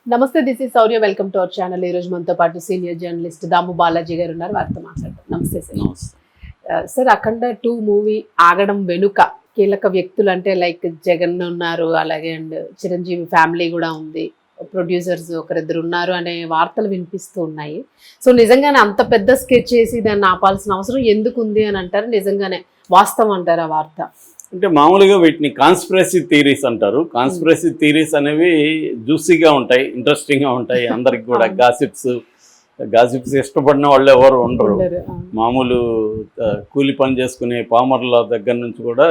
నమస్తే, this is Sourya. Welcome to our channel. ఈ రోజు మనతో పాటు సీనియర్ జర్నలిస్ట్ దాము బాలాజీ గారు ఉన్నారు. వారితో మాట్లాడతాం. నమస్తే సార్. సార్, అఖండ 2 మూవీ ఆగడం వెనుక కీలక వ్యక్తులు అంటే లైక్ జగన్ ఉన్నారు, అలాగే అండ్ చిరంజీవి ఫ్యామిలీ కూడా ఉంది, ప్రొడ్యూసర్స్ ఒకరిద్దరు ఉన్నారు అనే వార్తలు వినిపిస్తూ ఉన్నాయి. సో నిజంగానే అంత పెద్ద స్కెచ్ చేసి దాన్ని ఆపాల్సిన అవసరం ఎందుకు ఉంది అని అంటారు? నిజంగానే వాస్తవం అంటారు ఆ వార్త? అంటే మామూలుగా వీటిని కాన్స్పిరసీ థీరీస్ అంటారు. కాన్స్పిరసీ థీరీస్ అనేవి జ్యూసీగా ఉంటాయి, ఇంట్రెస్టింగ్గా ఉంటాయి. అందరికి కూడా గాసిప్స్ ఇష్టపడిన వాళ్ళు ఎవరు ఉండరు. మామూలు కూలి పని చేసుకునే పామర్ల దగ్గర నుంచి కూడా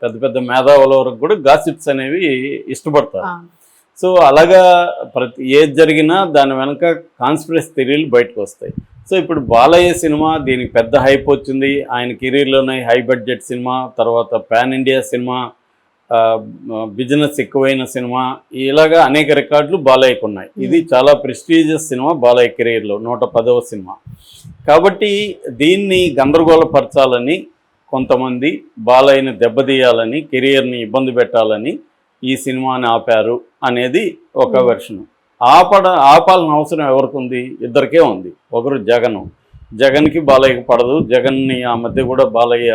పెద్ద పెద్ద మేధావుల వరకు కూడా గాసిప్స్ అనేవి ఇష్టపడతారు. సో అలాగా ఏది జరిగినా దాని వెనక కాన్స్పిరసీ థియరీలు బయటకు వస్తాయి. సో ఇప్పుడు బాలయ్య సినిమా దీనికి పెద్ద హైప్ వచ్చింది. ఆయన కెరీర్లోనే హై బడ్జెట్ సినిమా, తర్వాత పాన్ ఇండియా సినిమా, బిజినెస్ ఎక్కువైన సినిమా, ఇలాగా అనేక రికార్డులు బాలయ్యకు ఉన్నాయి. ఇది చాలా ప్రెస్టీజియస్ సినిమా బాలయ్య కెరీర్లో, 110వ సినిమా. కాబట్టి దీన్ని గందరగోళపరచాలని కొంతమంది, బాలయ్యని దెబ్బతీయాలని, కెరీర్ని ఇబ్బంది పెట్టాలని ఈ సినిమాని ఆపారు అనేది ఒక వెర్షన్. ఆపాలని అవసరం ఎవరికి ఉంది? ఇద్దరికే ఉంది. ఒకరు జగన్కి బాలయ్యకి పడదు. జగన్ని ఆ మధ్య కూడా బాలయ్య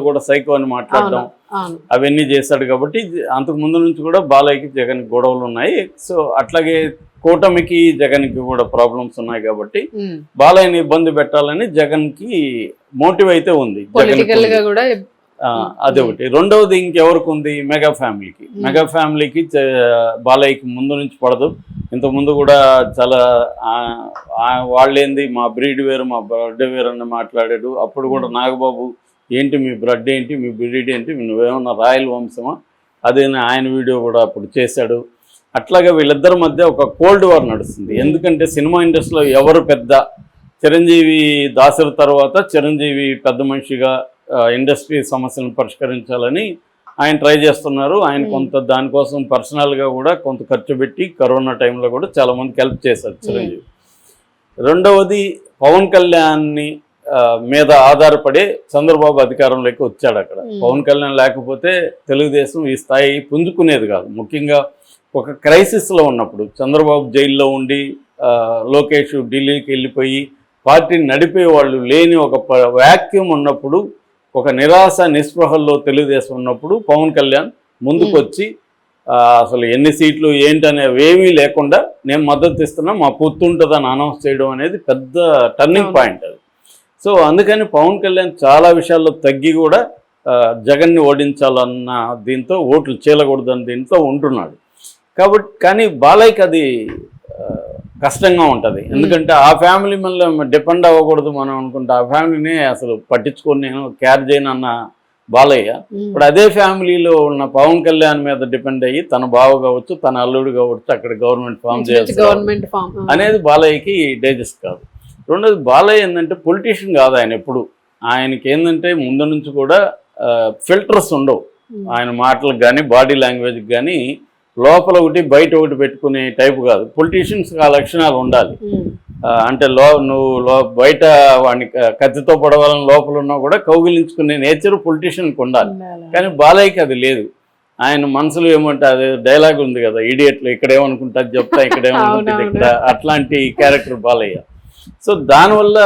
కూడా సైకో అని మాట్లాడడం అవన్నీ చేశాడు. కాబట్టి అంతకు ముందు నుంచి కూడా బాలయ్యకి జగన్కి గొడవలు ఉన్నాయి. సో అట్లాగే కూటమికి జగన్కి కూడా ప్రాబ్లమ్స్ ఉన్నాయి. కాబట్టి బాలయ్యని ఇబ్బంది పెట్టాలని జగన్కి మోటివ్ అయితే ఉంది. అదొకటి. రెండవది ఇంకెవరికి ఉంది? మెగా ఫ్యామిలీకి బాలయ్యకి ముందు నుంచి పడదు. ఇంతకుముందు కూడా చాలా వాళ్ళేంది మా బ్రీడ్ వేరు, మా బ్లడ్ వేరు అని మాట్లాడాడు. అప్పుడు కూడా నాగబాబు ఏంటి మీ బ్లడ్ ఏంటి, మీ బ్రీడ్ ఏంటి, నువ్వేమన్నా రాయల్ వంశమా, అదే ఆయన వీడియో కూడా అప్పుడు చేశాడు. అట్లాగే వీళ్ళిద్దరి మధ్య ఒక కోల్డ్ వార్ నడుస్తుంది. ఎందుకంటే సినిమా ఇండస్ట్రీలో ఎవరు పెద్ద, చిరంజీవి దాసరి తర్వాత చిరంజీవి పెద్ద మనిషిగా ఇండస్ట్రీ సమస్యలను పరిష్కరించాలని ఆయన ట్రై చేస్తున్నారు. ఆయన కొంత దానికోసం పర్సనల్గా కూడా కొంత ఖర్చు పెట్టి కరోనా టైంలో కూడా చాలామందికి హెల్ప్ చేశారు చిరంజీవి. రెండవది పవన్ కళ్యాణ్ని మీద ఆధారపడే చంద్రబాబు అధికారంలోకి వచ్చాడు. అక్కడ పవన్ కళ్యాణ్ లేకపోతే తెలుగుదేశం ఈ స్థాయి పుంజుకునేది కాదు. ముఖ్యంగా ఒక క్రైసిస్లో ఉన్నప్పుడు, చంద్రబాబు జైల్లో ఉండి లోకేష్ ఢిల్లీకి వెళ్ళిపోయి పార్టీని నడిపే వాళ్ళు లేని ఒక వ్యాక్యూమ్ ఉన్నప్పుడు, ఒక నిరాశ నిస్పృహల్లో తెలుగుదేశం ఉన్నప్పుడు పవన్ కళ్యాణ్ ముందుకొచ్చి అసలు ఎన్ని సీట్లు ఏంటనేవి ఏమీ లేకుండా నేను మద్దతు ఇస్తున్నా, మా పొత్తు ఉంటుందని అనౌన్స్ చేయడం అనేది పెద్ద టర్నింగ్ పాయింట్ అది. సో అందుకని పవన్ కళ్యాణ్ చాలా విషయాల్లో తగ్గి కూడా జగన్ని ఓడించాలన్న దీంతో, ఓట్లు చీలకూడదని దీంతో ఉంటున్నాడు. కాబట్టి కానీ బాలయ్యకి అది కష్టంగా ఉంటుంది. ఎందుకంటే ఆ ఫ్యామిలీ మళ్ళీ డిపెండ్ అవ్వకూడదు మనం అనుకుంటే, ఆ ఫ్యామిలీని అసలు పట్టించుకొని నేను కేర్ చేయను అన్న బాలయ్య ఇప్పుడు అదే ఫ్యామిలీలో ఉన్న పవన్ కళ్యాణ్ మీద డిపెండ్ అయ్యి తన బావ కావచ్చు, తన అల్లుడు కావచ్చు, అక్కడ గవర్నమెంట్ ఫామ్ చేయాల్సి అనేది బాలయ్యకి డైజెస్ట్ కాదు. రెండోది, బాలయ్య ఏంటంటే పొలిటీషియన్ కాదు ఆయన. ఎప్పుడు ఆయనకి ఏంటంటే ముందు నుంచి కూడా ఫిల్టర్స్ ఉండవు. ఆయన మాటలకు కానీ బాడీ లాంగ్వేజ్కి కానీ లోపల ఒకటి బయట ఒకటి పెట్టుకునే టైపు కాదు. పొలిటీషియన్స్ ఆ లక్షణాలు ఉండాలి. అంటే నువ్వు బయట వాడిని కత్తితో పడవాలని లోపల ఉన్నా కూడా కౌగిలించుకునే నేచర్ పొలిటీషియన్కి ఉండాలి. కానీ బాలయ్యకి అది లేదు. ఆయన మనసులో ఏమంటే అది డైలాగ్ ఉంది కదా, ఇడియట్లు ఇక్కడేమనుకుంటా చెప్తా, ఇక్కడేమనుకుంటుంది ఇక్కడ, అట్లాంటి క్యారెక్టర్ బాలయ్య. సో దానివల్ల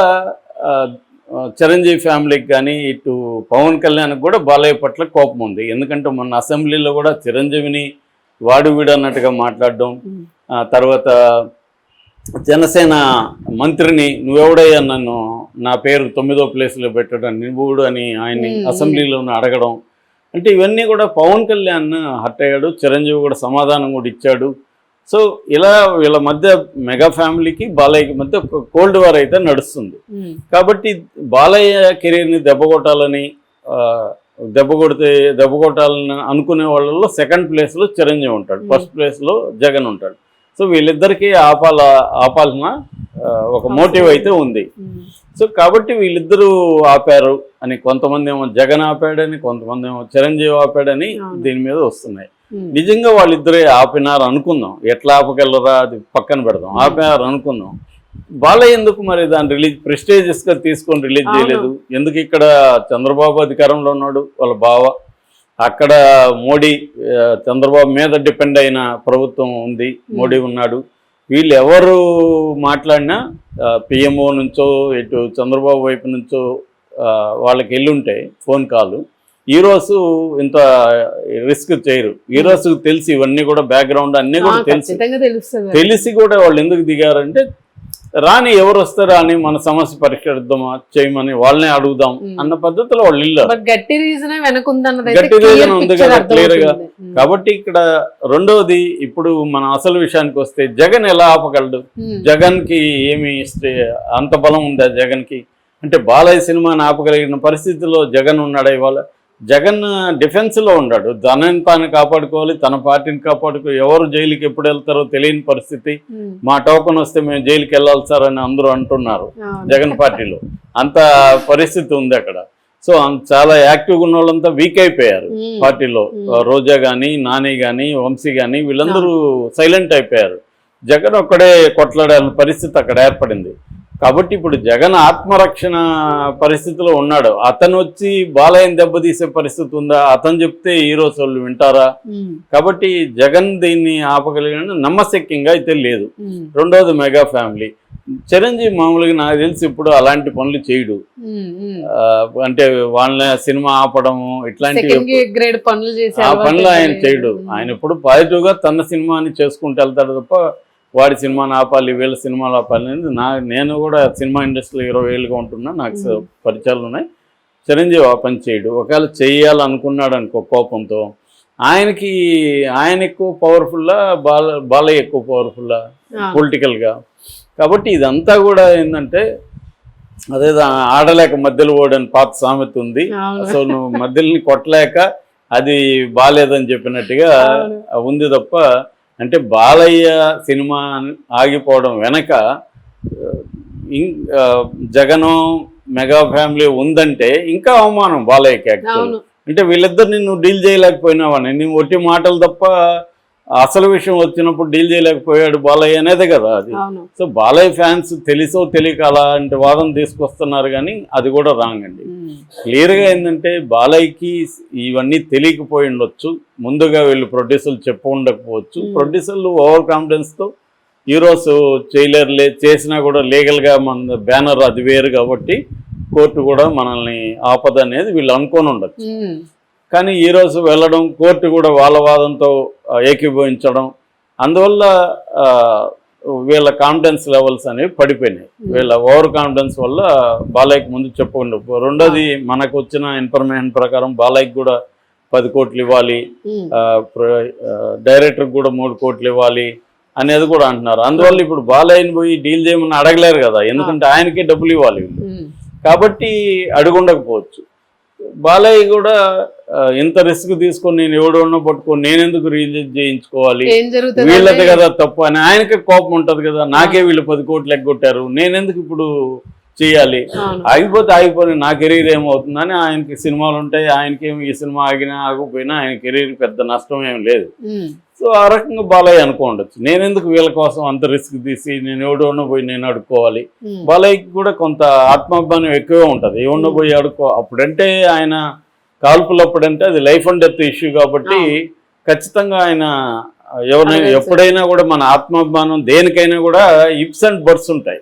చిరంజీవి ఫ్యామిలీకి కానీ ఇటు పవన్ కళ్యాణ్కి కూడా బాలయ్య పట్ల కోపం ఉంది. ఎందుకంటే మొన్న అసెంబ్లీలో కూడా చిరంజీవిని వాడు వీడు అన్నట్టుగా మాట్లాడడం, తర్వాత జనసేన మంత్రిని నువ్వెవడయ్యా నన్ను నా పేరు 9వ ప్లేస్లో పెట్టడం, నువ్వుడు అని ఆయన్ని అసెంబ్లీలోనే అడగడం, అంటే ఇవన్నీ కూడా పవన్ కళ్యాణ్ హర్ట్ అయ్యాడు. చిరంజీవి కూడా సమాధానం కూడా ఇచ్చాడు. సో ఇలా వీళ్ళ మధ్య మెగా ఫ్యామిలీకి బాలయ్యకి మధ్య ఒక కోల్డ్ వార్ అయితే నడుస్తుంది. కాబట్టి బాలయ్య కెరీర్ని దెబ్బ కొట్టాలని అనుకునే వాళ్ళలో సెకండ్ ప్లేస్లో చిరంజీవి ఉంటాడు, ఫస్ట్ ప్లేస్లో జగన్ ఉంటాడు. సో వీళ్ళిద్దరికీ ఆపాల్సిన ఒక మోటివ్ అయితే ఉంది. సో కాబట్టి వీళ్ళిద్దరూ ఆపారు అని, కొంతమంది ఏమో జగన్ ఆపాడని, కొంతమంది ఏమో చిరంజీవి ఆపాడని దీని మీద వస్తున్నాయి. నిజంగా వాళ్ళిద్దరే ఆపినారు అనుకుందాం, ఎట్లా ఆపగలరా అది పక్కన పెడదాం, ఆపినారు అనుకుందాం. బాలయ్య ఎందుకు మరి దాన్ని ప్రెస్టీజియస్గా తీసుకొని రిలీజ్ చేయలేదు? ఎందుకు? ఇక్కడ చంద్రబాబు అధికారంలో ఉన్నాడు, వాళ్ళ బావ, అక్కడ మోడీ చంద్రబాబు మీద డిపెండ్ అయిన ప్రభుత్వం ఉంది, మోడీ ఉన్నాడు. వీళ్ళు ఎవరు మాట్లాడినా పిఎంఓ నుంచో ఇటు చంద్రబాబు వైపు నుంచో వాళ్ళకి వెళ్ళుంటే ఫోన్ కాల్, హీరోస్ ఇంత రిస్క్ చేయరు. హీరోస్ తెలిసి ఇవన్నీ కూడా బ్యాక్గ్రౌండ్ అన్నీ కూడా తెలిసి కూడా వాళ్ళు ఎందుకు దిగారంటే రాని ఎవరు వస్తారా అని మన సమస్య పరిష్కరిద్దామా చేయమని వాళ్ళనే అడుగుదాం అన్న పద్ధతిలో వాళ్ళు వెళ్ళారు. గట్టి రీజన్ ఉంది కదా క్లియర్ గా. కాబట్టి ఇక్కడ రెండవది, ఇప్పుడు మన అసలు విషయానికి వస్తే జగన్ ఎలా ఆపగలడు? జగన్ కి ఏమి అంత బలం ఉందా జగన్ కి? అంటే బాలయ్య సినిమాని ఆపగలిగిన పరిస్థితిలో జగన్ ఉన్నాడా? ఇవాళ జగన్ డిఫెన్స్లో ఉన్నాడు, తనని తాను కాపాడుకోవాలి, తన పార్టీని కాపాడుకో. ఎవరు జైలుకి ఎప్పుడు వెళ్తారో తెలియని పరిస్థితి. మా టోకన్ వస్తే మేము జైలుకి వెళ్ళాలి సార్ అని అందరూ అంటున్నారు జగన్ పార్టీలో. అంత పరిస్థితి ఉంది అక్కడ. సో చాలా యాక్టివ్గా ఉన్న వాళ్ళంతా వీక్ అయిపోయారు పార్టీలో. రోజా కానీ, నాని కానీ, వంశీ కానీ వీళ్ళందరూ సైలెంట్ అయిపోయారు. జగన్ ఒక్కడే కొట్లాడాలని పరిస్థితి అక్కడ ఏర్పడింది. కాబట్టి ఇప్పుడు జగన్ ఆత్మరక్షణ పరిస్థితిలో ఉన్నాడు. అతను వచ్చి బాలయ్యని దెబ్బతీసే పరిస్థితి ఉందా? అతను చెప్తే హీరోస్ వాళ్ళు వింటారా? కాబట్టి జగన్ దీన్ని ఆపగలిగిన నమ్మశక్యంగా అయితే లేదు. రెండోది మెగా ఫ్యామిలీ. చిరంజీవి మామూలుగా నాకు తెలిసి ఇప్పుడు అలాంటి పనులు చేయడు. అంటే వాళ్ళ సినిమా ఆపడము ఇట్లాంటి పనులు ఆయన చేయడు. ఆయన ఎప్పుడు పాజిటివ్గా తన సినిమాని చేసుకుంటూ వెళ్తాడు తప్ప వాడి సినిమాని ఆపాలి, వీళ్ళ సినిమాలు ఆపాలి అనేది నేను కూడా సినిమా ఇండస్ట్రీలో 20 ఏళ్ళుగా ఉంటున్నా, నాకు పరిచయాలు ఉన్నాయి. చిరంజీవి ఆ పని చేయడు. ఒకవేళ చేయాలనుకున్నాడు అనుకో కోపంతో, ఆయన ఎక్కువ పవర్ఫుల్లా, బాలయ్య ఎక్కువ పవర్ఫుల్లా పొలిటికల్గా. కాబట్టి ఇదంతా కూడా ఏంటంటే అదేదో ఆడలేక మధ్యలో ఓడని పాత సామెత ఉంది. సో నువ్వు మధ్యలోని కొట్టలేక అది బాలేదని చెప్పినట్టుగా ఉంది తప్ప, అంటే బాలయ్య సినిమా ఆగిపోవడం వెనక జగను మెగా ఫ్యామిలీ ఉందంటే ఇంకా అవమానం బాలయ్యకి. యాక్చువల్ అంటే వీళ్ళిద్దరిని నువ్వు డీల్ చేయలేకపోయినావని, నువ్వు ఒట్టి మాటలు తప్ప అసలు విషయం వచ్చినప్పుడు డీల్ చేయలేకపోయాడు బాలయ్య అనేదే కదా అది. సో బాలయ్య ఫ్యాన్స్ తెలిసో తెలియక అలాంటి వాదన తీసుకొస్తున్నారు, కానీ అది కూడా రాంగ్ అండి. క్లియర్గా ఏంటంటే బాలయ్యకి ఇవన్నీ తెలియకపోయి ఉండొచ్చు, ముందుగా వీళ్ళు ప్రొడ్యూసర్లు చెప్పు ఉండకపోవచ్చు. ప్రొడ్యూసర్లు ఓవర్ కాన్ఫిడెన్స్తో హీరోస్ చేయలేరులే, చేసినా కూడా లీగల్గా మన బ్యానర్ అది వేరు కాబట్టి కోర్టు కూడా మనల్ని ఆపదనేది వీళ్ళు అనుకొని ఉండొచ్చు. కానీ ఈరోజు వెళ్ళడం, కోర్టు కూడా వాళ్ళ వాదంతో ఏకీభవించడం, అందువల్ల వీళ్ళ కాన్ఫిడెన్స్ లెవెల్స్ అనేవి పడిపోయినాయి. వీళ్ళ ఓవర్ కాన్ఫిడెన్స్ వల్ల బాలయ్యకి ముందు చెప్పకుండా. రెండోది, మనకు వచ్చిన ఇన్ఫర్మేషన్ ప్రకారం బాలయ్యకి కూడా 10 కోట్లు ఇవ్వాలి, డైరెక్టర్కి కూడా 3 కోట్లు ఇవ్వాలి అనేది కూడా అంటున్నారు. అందువల్ల ఇప్పుడు బాలయ్యని పోయి డీల్ చేయమని అడగలేరు కదా, ఎందుకంటే ఆయనకే డబ్బులు ఇవ్వాలి. కాబట్టి అడుగుండకపోవచ్చు. బాలయ్య కూడా ఎంత రిస్క్ తీసుకొని నేను ఎవడో పట్టుకొని నేనెందుకు రిలీజ్ చేయించుకోవాలి, వీళ్ళది కదా తప్పు అని ఆయనకే కోపం ఉంటది కదా. నాకే వీళ్ళు 10 కోట్లు ఎగ్గొట్టారు, నేనెందుకు ఇప్పుడు చేయాలి, ఆగిపోతే నా కెరీర్ ఏమవుతుందని ఆయనకి సినిమాలు ఉంటాయి. ఆయనకేమి ఈ సినిమా ఆగినా ఆగిపోయినా ఆయన కెరీర్ పెద్ద నష్టం ఏం లేదు. సో ఆ రకంగా బాలయ్య అనుకోండొచ్చు, నేనెందుకు వీళ్ళ కోసం అంత రిస్క్ తీసి నేను ఎవడో పోయి నేను అడుక్కోవాలి. బాలయ్యకి కూడా కొంత ఆత్మాభిమానం ఎక్కువే ఉంటుంది, ఎవడో పోయి అప్పుడంటే ఆయన కాల్పులప్పుడంటే అది లైఫ్ అండ్ డెత్ ఇష్యూ కాబట్టి ఖచ్చితంగా ఆయన ఎవరైనా ఎప్పుడైనా కూడా మన ఆత్మాభిమానం దేనికైనా కూడా ఇప్స్ అండ్ బర్డ్స్ ఉంటాయి,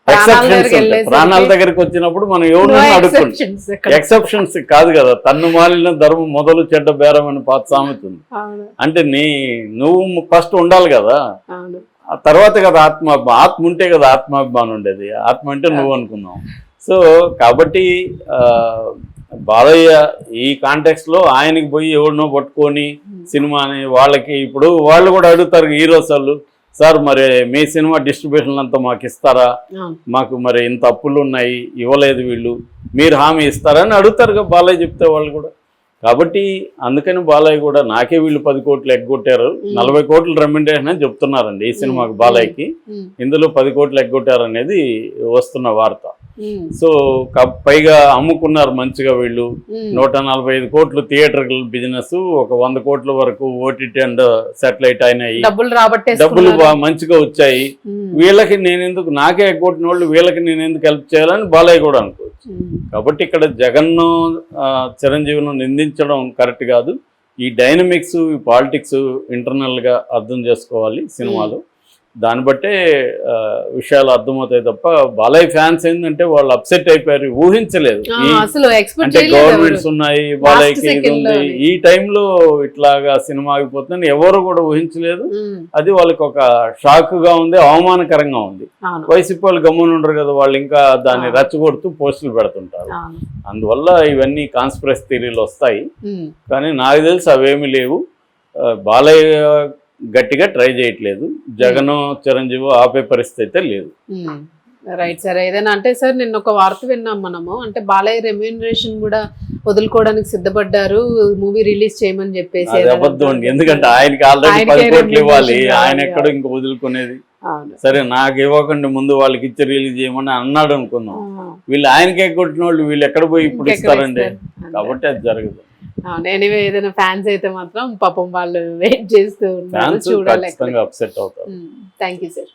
ఎక్సెప్షన్స్ ఉంటాయి. ప్రాణాల దగ్గరికి వచ్చినప్పుడు మనం ఎవరినైనా అడుక్కుంటాం. ఎక్సెప్షన్స్ కాదు కదా, తన్ను మాలిన ధర్మం మొదలు చెడ్డ బేరం అని పాత సామెత ఉంది. అంటే నువ్వు ఫస్ట్ ఉండాలి కదా, ఆ తర్వాత కదా ఆత్మ ఉంటే కదా ఆత్మాభిమానం ఉండేది. ఆత్మ అంటే నువ్వు అనుకున్నావు. సో కాబట్టి బాలయ్య ఈ కాంటెక్స్ట్ లో ఆయనకి పోయి ఎవరినో పట్టుకొని సినిమాని వాళ్ళకి, ఇప్పుడు వాళ్ళు కూడా అడుగుతారు హీరోస్ వాళ్ళు, సార్ మరి మీ సినిమా డిస్ట్రిబ్యూషన్ అంతా మాకు ఇస్తారా, మాకు మరి ఇంత అప్పులు ఉన్నాయి ఇవ్వలేదు వీళ్ళు, మీరు హామీ ఇస్తారని అడుగుతారు బాలయ్య చెప్తే వాళ్ళు కూడా. కాబట్టి అందుకని బాలయ్య కూడా నాకే వీళ్ళు 10 కోట్లు ఎగ్గొట్టారు, 40 కోట్లు రెమ్యునరేషన్ అని చెప్తున్నారండి ఈ సినిమాకి బాలయ్యకి. ఇందులో 10 కోట్లు ఎగ్గొట్టారు అనేది వస్తున్న వార్త. సో పైగా అమ్ముకున్నారు మంచిగా వీళ్ళు. 145 కోట్లు థియేటర్ బిజినెస్, ఒక 100 కోట్ల వరకు ఓటీటీ అండ్ సాటిలైట్ అయినాయి, డబ్బులు మంచిగా వచ్చాయి. వీళ్ళకి నేనెందుకు, నాకే ఎగ్గొట్టిన వాళ్ళు వీళ్ళకి నేనెందుకు హెల్ప్ చేయాలని బాలయ్య కూడా అనుకోవచ్చు. కాబట్టి ఇక్కడ జగన్ను చిరంజీవిను నిందించడం కరెక్ట్ కాదు. ఈ డైనమిక్స్ ఈ పాలిటిక్స్ ఇంటర్నల్గా అర్థం చేసుకోవాలి సినిమాలు. దాన్ని బట్టే విషయాలు అర్థమవుతాయి తప్ప బాలయ్య ఫ్యాన్స్ ఏంటంటే వాళ్ళు అప్సెట్ అయిపోయారు, ఊహించలేదు. అసలు ఎక్స్పెక్ట్ అంటే చేయలేదు గవర్నమెంట్స్ ఉన్నాయి, బాలయ్యకి ఇది ఉంది, ఈ టైంలో ఇట్లాగా సినిమా ఆగిపోతుందని ఎవరు కూడా ఊహించలేదు. అది వాళ్ళకి ఒక షాక్ గా ఉంది, అవమానకరంగా ఉంది. వైసీపీ వాళ్ళు గమ్మున ఉండరు కదా, వాళ్ళు ఇంకా దాన్ని రెచ్చగొడుతూ పోస్టులు పెడుతుంటారు. అందువల్ల ఇవన్నీ కాన్స్పిరసీ థియరీలు వస్తాయి. కానీ నాకు తెలిసి అవేమీ లేవు. బాలయ్య గట్టిగా ట్రై చేయట్లేదు, జగన్ చిరంజీవి ఆపే పరిస్థితి అయితే లేదు. Right sir. ఏదైనా అంటే సార్ నిన్న ఒక వార్త విన్నాం మనము, అంటే బాలయ్య రెమ్యూనరేషన్ కూడా వదులుకోవడానికి సిద్ధపడ్డారు మూవీ రిలీజ్ చేయమని చెప్పేసి. అది అబద్ధం అండి, ఎందుకంటే ఆయనకి ఆల్రెడీ 10 కోట్లు ఇవ్వాలి, ఆయన ఎక్కడ ఇంక వదులుకునేది. సరే నాకు ఇవ్వకండి ముందు వాళ్ళకి ఇచ్చి రిలీజ్ చేయమని అన్నాడు అనుకుందాం, వీళ్ళు ఆయనకే కొట్టిన వాళ్ళు వీళ్ళు ఎక్కడ పోయి ఇప్పుడు ఇస్తారండి, కాబట్టి అది జరగదు. ఎనీవే ఏదైనా ఫ్యాన్స్ అయితే మాత్రం పాపం వాళ్ళు వెయిట్ చేస్తూ ఉన్నారు, చూడాలి. అప్సెట్ అవుతారు. Thank you sir.